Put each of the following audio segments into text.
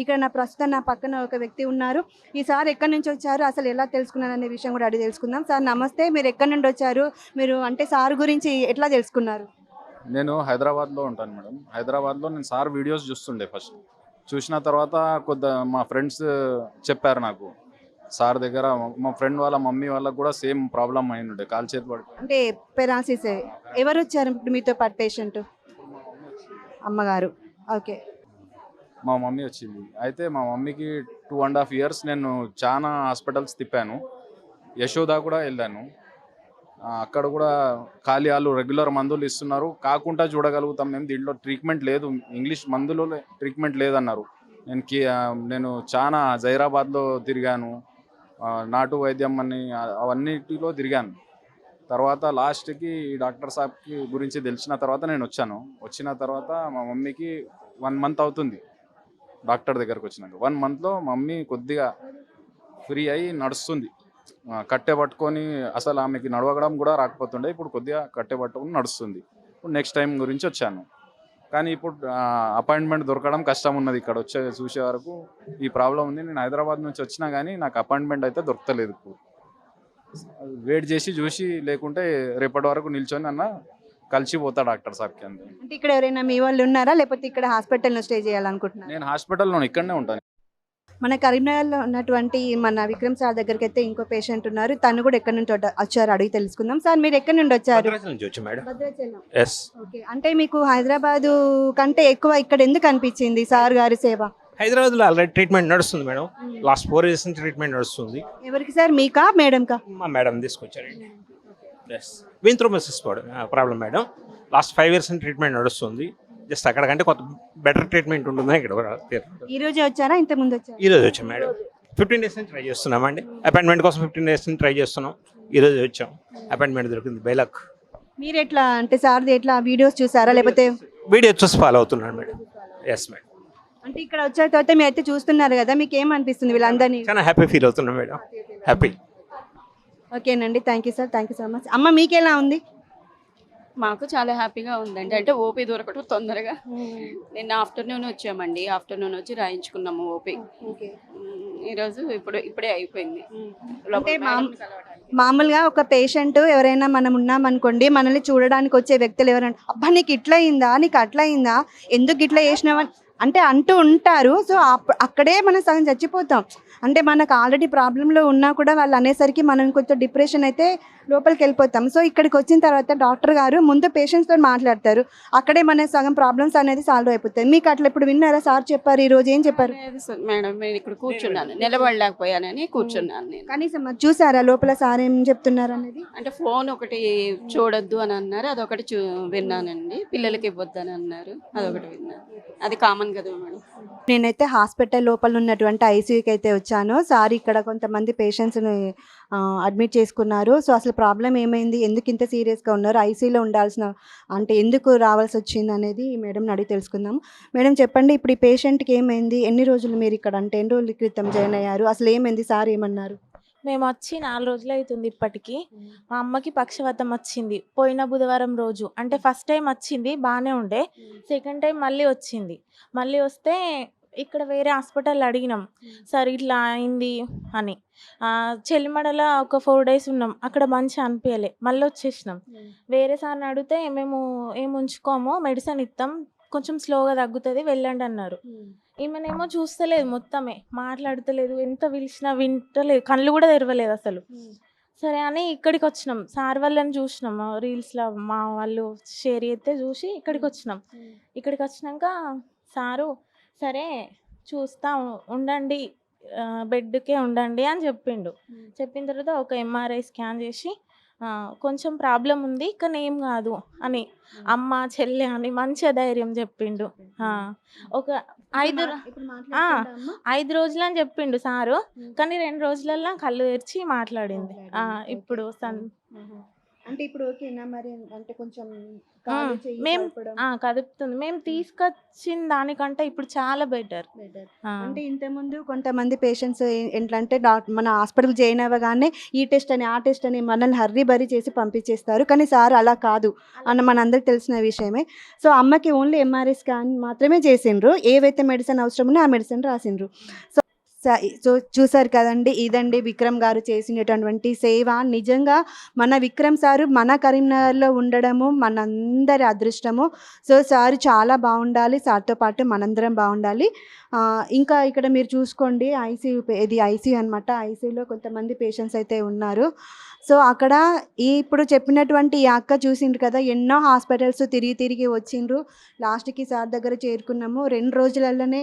ఇక్కడ ప్రస్తుతం నా పక్కన ఒక వ్యక్తి ఉన్నారు. ఈ సార్ ఎక్కడి నుంచి వచ్చారు, అసలు ఎలా తెలుసుకున్నారనే విషయం కూడా అడిగి తెలుసుకుందాం. సార్ నమస్తే, మీరు ఎక్కడి నుండి వచ్చారు? మీరు అంటే సార్ గురించి ఎట్లా తెలుసుకున్నారు? నేను హైదరాబాద్లో ఉంటాను మేడం. హైదరాబాద్లో నేను సార్ వీడియోస్ చూస్తుండే ఫస్ట్. చూసిన తర్వాత మా ఫ్రెండ్స్ చెప్పారు నాకు. సార్ దగ్గర మా ఫ్రెండ్ వాళ్ళ మమ్మీ వాళ్ళకి కూడా సేమ్ ప్రాబ్లం అయింది, కాలు చేతి పడి. అంటే పెరాసిస్. ఎవరు వచ్చారు ఇప్పుడు మీతో పాటు పేషెంట్? అమ్మగారు. ఓకే. మా మమ్మీ వచ్చింది. అయితే మా మమ్మీకి 2.5 years నేను చాలా హాస్పిటల్స్ తిప్పాను. యశోద కూడా వెళ్ళాను. అక్కడ కూడా ఖాళీ వాళ్ళు రెగ్యులర్ మందులు ఇస్తున్నారు, కాకుండా చూడగలుగుతాం మేము, దీంట్లో ట్రీట్మెంట్ లేదు, ఇంగ్లీష్ మందులో ట్రీట్మెంట్ లేదన్నారు. నేను చాలా జైరాబాద్లో తిరిగాను, నాటు వైద్యం అని అవన్నిటిలో తిరిగాను. తర్వాత లాస్ట్కి డాక్టర్ సాబ్కి గురించి తెలిసిన తర్వాత నేను వచ్చాను. వచ్చిన తర్వాత మా మమ్మీకి 1 month అవుతుంది డాక్టర్ దగ్గరకు వచ్చినాక. 1 monthలో మమ్మీ కొద్దిగా ఫ్రీ అయ్యి నడుస్తుంది. కట్టె పట్టుకొని, అసలు ఆమెకి నడవడం కూడా రాకపోతుండే, ఇప్పుడు కొద్దిగా కట్టె పట్టుకొని నడుస్తుంది. ఇప్పుడు నెక్స్ట్ టైం గురించి వచ్చాను. కానీ ఇప్పుడు అపాయింట్మెంట్ దొరకడం కష్టం ఉన్నది. ఇక్కడ చూసే వరకు ఈ ప్రాబ్లం ఉంది. నేను హైదరాబాద్ నుంచి వచ్చినా కానీ నాకు అపాయింట్మెంట్ అయితే దొరకలేదు. ఇప్పుడు వెయిట్ చేసి చూసి, లేకుంటే రేపటి వరకు నిల్చొని అన్న కలిసిపోతా డాక్టర్ సాబ్కి. అంతే. అంటే ఇక్కడ ఎవరైనా మీ వాళ్ళు ఉన్నారా, లేకపోతే ఇక్కడ హాస్పిటల్లో స్టే చేయాలనుకుంటున్నారా? నేను హాస్పిటల్లో ఇక్కడనే ఉంటాను. మన కరీంనగర్లో ఉన్నటువంటి మన విక్రమ్ సార్ దగ్గరికి అయితే ఇంకో పేషెంట్ ఉన్నారు. తను కూడా ఎక్కడి నుంచి వచ్చారు అడిగి తెలుసుకుందాం. సార్ మీరు ఎక్కడి నుండి వచ్చారు? భద్రాచలం నుంచి వచ్చి మేడం. భద్రాచలం. ఎస్. ఓకే. అంటే మీకు హైదరాబాదు కంటే ఎక్కువ ఇక్కడ ఎందుకు అనిపించింది సార్ గారి సేవ? హైదరాబాద్లో ఆల్రెడీ ట్రీట్మెంట్ నడుస్తుంది మేడం. లాస్ట్ 4 years నుంచి ట్రీట్మెంట్ నడుస్తుంది. ఎవరికి సార్, మీకా మేడంకా? మా మేడం తీసుకొచ్చారండి. ఎస్. వింత్రోమసిస్ ప్రాబ్లం మేడం. లాస్ట్ 5 years నుంచి ట్రీట్మెంట్ నడుస్తుంది. జస్ట్ అక్కడికంటే కొంత బెటర్ ట్రీట్మెంట్ ఉంటుంది ఇక్కడ. ఈ రోజే వచ్చారా, ఇంత ముందు వచ్చారా? ఈరోజు వచ్చాం మేడం. 15 days నుంచి ట్రై చేస్తున్నామండి. అపాయింట్మెంట్ కోసం 15 days నుంచి ట్రై చేస్తున్నాం. ఈరోజు వచ్చాం, అపాయింట్మెంట్ దొరికింది. బైలక్. మీరు ఎట్లా అంటే సార్ది ఎట్లా వీడియోస్ చూసారా, లేకపోతే వీడియో చూసి ఫాలో అవుతున్నాను మేడం. Yes madam. అంటే ఇక్కడ వచ్చిన తర్వాత మీరు అయితే చూస్తున్నారు కదా, మీకు ఏమనిపిస్తుంది వీళ్ళందరినీ? చాలా హ్యాపీ ఫీల్ అవుతున్నాం మేడం. హ్యాపీ. ఓకేనండి, thank you sir, thank you so much. అమ్మ మీకు ఎలా ఉంది? మాకు చాలా హ్యాపీగా ఉందండి. అంటే ఓపీ దొరకటం తొందరగా. నిన్న ఆఫ్టర్నూన్ వచ్చామండి. ఆఫ్టర్నూన్ వచ్చి రాయించుకున్నాము ఓపీ. ఈరోజు ఇప్పుడే అయిపోయింది. అంటే మామూలుగా ఒక పేషెంట్ ఎవరైనా మనం ఉన్నామనుకోండి, మనల్ని చూడడానికి వచ్చే వ్యక్తులు ఎవరైనా అబ్బా నీకు ఇట్లా అయిందా, నీకు అట్లా అయిందా, ఎందుకు ఇట్లా చేసినావని అంటే అంటూ ఉంటారు. సో అక్కడే మనం సగం చచ్చిపోతాం. అంటే మనకు ఆల్రెడీ ప్రాబ్లంలో ఉన్నా కూడా వాళ్ళు అనేసరికి మనం కొంచెం డిప్రెషన్ అయితే లోపలికి వెళ్ళిపోతాం. సో ఇక్కడికి వచ్చిన తర్వాత డాక్టర్ గారు ముందు పేషెంట్స్తో మాట్లాడతారు, అక్కడే మన సగం ప్రాబ్లమ్స్ అనేది సాల్వ్ అయిపోతాయి. మీకు అట్లా ఇప్పుడు విన్నారా? సార్ చెప్పారు, ఈరోజు ఏం చెప్పారు? మేడం నేను ఇక్కడ కూర్చున్నాను, నిలబడలేకపోయానని కూర్చున్నాను నేను. కనీసం మరి చూసారా లోపల సార్ ఏం చెప్తున్నారు అనేది? అంటే ఫోన్ ఒకటి చూడొద్దు అని అన్నారు, అదొకటి విన్నానండి. పిల్లలకి ఇవ్వద్దు అని అన్నారు, అదొకటి విన్నాను. అది కామన్ కదా మేడం. నేనైతే హాస్పిటల్ లోపల ఉన్నటువంటి ఐసీయూకి అయితే వచ్చాను. సార్ ఇక్కడ కొంతమంది పేషెంట్స్ని అడ్మిట్ చేసుకున్నారు. సో అసలు ప్రాబ్లం ఏమైంది, ఎందుకు ఇంత సీరియస్గా ఉన్నారు, ఐసీయూలో ఉండాల్సిన అంటే ఎందుకు రావాల్సి వచ్చింది అనేది మేడంని అడిగి తెలుసుకుందాం. మేడం చెప్పండి, ఇప్పుడు ఈ పేషెంట్కి ఏమైంది, ఎన్ని రోజులు మీరు ఇక్కడ అంటే ఎన్ని రోజుల క్రితం జాయిన్ అయ్యారు, అసలు ఏమైంది, సార్ ఏమన్నారు? మేము వచ్చి 4 రోజులు అవుతుంది ఇప్పటికి. మా అమ్మకి పక్షవాతం వచ్చింది పోయిన బుధవారం రోజు. అంటే ఫస్ట్ టైం వచ్చింది బాగానే ఉండే, సెకండ్ టైం మళ్ళీ వచ్చింది. మళ్ళీ వస్తే ఇక్కడ వేరే హాస్పిటల్ అడిగినాం, సార్ ఇట్లా అయింది అని. చెల్లిమడలో ఒక 4 days ఉన్నాం, అక్కడ మంచిగా అనిపించలే, మళ్ళీ వచ్చేసినాం. వేరే సార్ని అడిగితే మేము ఏం ఉంచుకోము, మెడిసిన్ ఇస్తాం, కొంచెం స్లోగా తగ్గుతుంది వెళ్ళండి అన్నారు. ఈమెనేమో చూస్తలేదు, మొత్తమే మాట్లాడతలేదు, ఎంత పిలిచినా వింటలేదు, కళ్ళు కూడా తెరవలేదు అసలు. సరే అని ఇక్కడికి వచ్చినాం, సార్ వాళ్ళని చూసినాం రీల్స్లో, మా వాళ్ళు షేర్ చేస్తే చూసి ఇక్కడికి వచ్చినాం. ఇక్కడికి వచ్చినాక సారు సరే చూస్తా ఉండండి, బెడ్కే ఉండండి అని చెప్పిండు. చెప్పిన తర్వాత ఒక ఎంఆర్ఐ స్కాన్ చేసి కొంచెం ప్రాబ్లం ఉంది కానీ ఏం కాదు అని అమ్మ చెల్లె అని మంచిగా ధైర్యం చెప్పిండు. ఒక 5 రోజులు అని చెప్పిండు సారు, కానీ 2 రోజులల్లో కళ్ళు తెరిచి మాట్లాడింది. ఇప్పుడు అంటే ఇప్పుడు ఓకేనా మరి? అంటే కొంచెం కాలు చెయ్యి మేము కలపడం కదుపుతుంది. మేము తీసుకొచ్చిన దానికంటే ఇప్పుడు చాలా బెటర్. బెటర్. అంటే ఇంతకుముందు కొంతమంది పేషెంట్స్ ఎట్లా అంటే మన హాస్పిటల్ జాయిన్ అవ్వగానే ఈ టెస్ట్ అని ఆ టెస్ట్ అని మనల్ని హర్రీ బరీ చేసి పంపించేస్తారు. కానీ సార్ అలా కాదు అన్న మనందరికి తెలిసిన విషయమే. సో అమ్మకి ఓన్లీ ఎంఆర్ఐ స్కాన్ మాత్రమే చేసిండ్రు. ఏవైతే మెడిసిన్ అవసరం ఉందో ఆ మెడిసిన్ రాసిండ్రు. సో చూసారు కదండి, ఇదండి విక్రమ్ గారు చేసినటువంటి సేవ. నిజంగా మన విక్రమ్ సారు మన కరీంనగర్లో ఉండడము మనందరి అదృష్టము. సో సారు చాలా బాగుండాలి, సార్తో పాటు మనందరం బాగుండాలి. ఇంకా ఇక్కడ మీరు చూసుకోండి, ఇది ఐసీయూ అనమాట. ఐసీయూలో కొంతమంది పేషెంట్స్ అయితే ఉన్నారు. సో అక్కడ ఇప్పుడు చెప్పినటువంటి ఈ అక్క చూసిండ్రు కదా, ఎన్నో హాస్పిటల్స్ తిరిగి వచ్చిండ్రు. లాస్ట్కి సార్ దగ్గర చేరుకున్నాము. 2 రోజులలోనే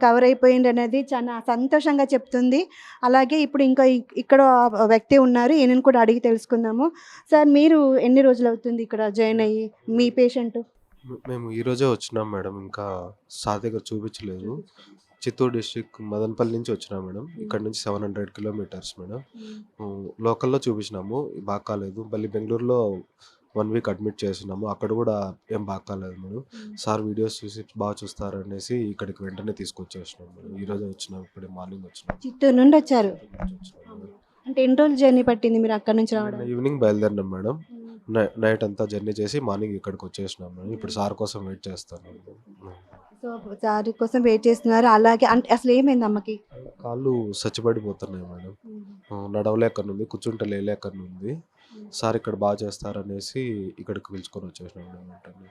కవర్ అయిపోయింది అనేది చాలా సంతోషంగా చెప్తుంది. అలాగే ఇప్పుడు ఇంకా ఇక్కడ వ్యక్తి ఉన్నారు, ఈయనను కూడా అడిగి తెలుసుకుందాము. సార్ మీరు ఎన్ని రోజులు అవుతుంది ఇక్కడ జాయిన్ అయ్యి? మీ పేషెంట్ మేము ఈరోజే వచ్చినాం మేడం. ఇంకా సార్ దగ్గర చూపించలేదు. చిత్తూరు డిస్ట్రిక్ట్ మదనపల్లి నుంచి వచ్చినాం మేడం. ఇక్కడ నుంచి 700 కిలోమీటర్స్ మేడం. లోకల్లో చూపించినాము, బాగా కాలేదు. మళ్ళీ బెంగళూరులో 1 వీక్ అడ్మిట్ చేసినాము, అక్కడ కూడా ఏం బాగా కాలేదు మేడం. సార్ వీడియోస్ చూసి బాగా చూస్తారు అనేసి ఇక్కడికి వెంటనే తీసుకొచ్చేసినాం మేడం. ఈరోజే వచ్చినాం, ఇప్పుడే మార్నింగ్ వచ్చినాం. చిత్తూరు నుండి వచ్చారు. వచ్చినాం. అంటే ఎన్ని రోజులు జర్నీ పట్టింది మీరు అక్కడ నుంచి రావడం? ఈవినింగ్ బయలుదేరినాం మేడం. నైట్ అంతా జర్నీ చేసి మార్నింగ్ ఇక్కడికి వచ్చేసినాం మేడం. ఇప్పుడు సార్ కోసం వెయిట్ చేస్తాను. సో సార్ కోసం వెయిట్ చేస్తున్నారు. అలాగే అంటే అసలు ఏమైంది అమ్మకి? కాళ్ళు సచ్చిపడిపోతున్నాయి మేడం. నడవలేకనుంది, కూర్చుంటే లేలేకనుంది. సార్ ఇక్కడ బాగా చేస్తారనేసి ఇక్కడికి పిలుచుకొని వచ్చేసినాం మేడం వెంటనే.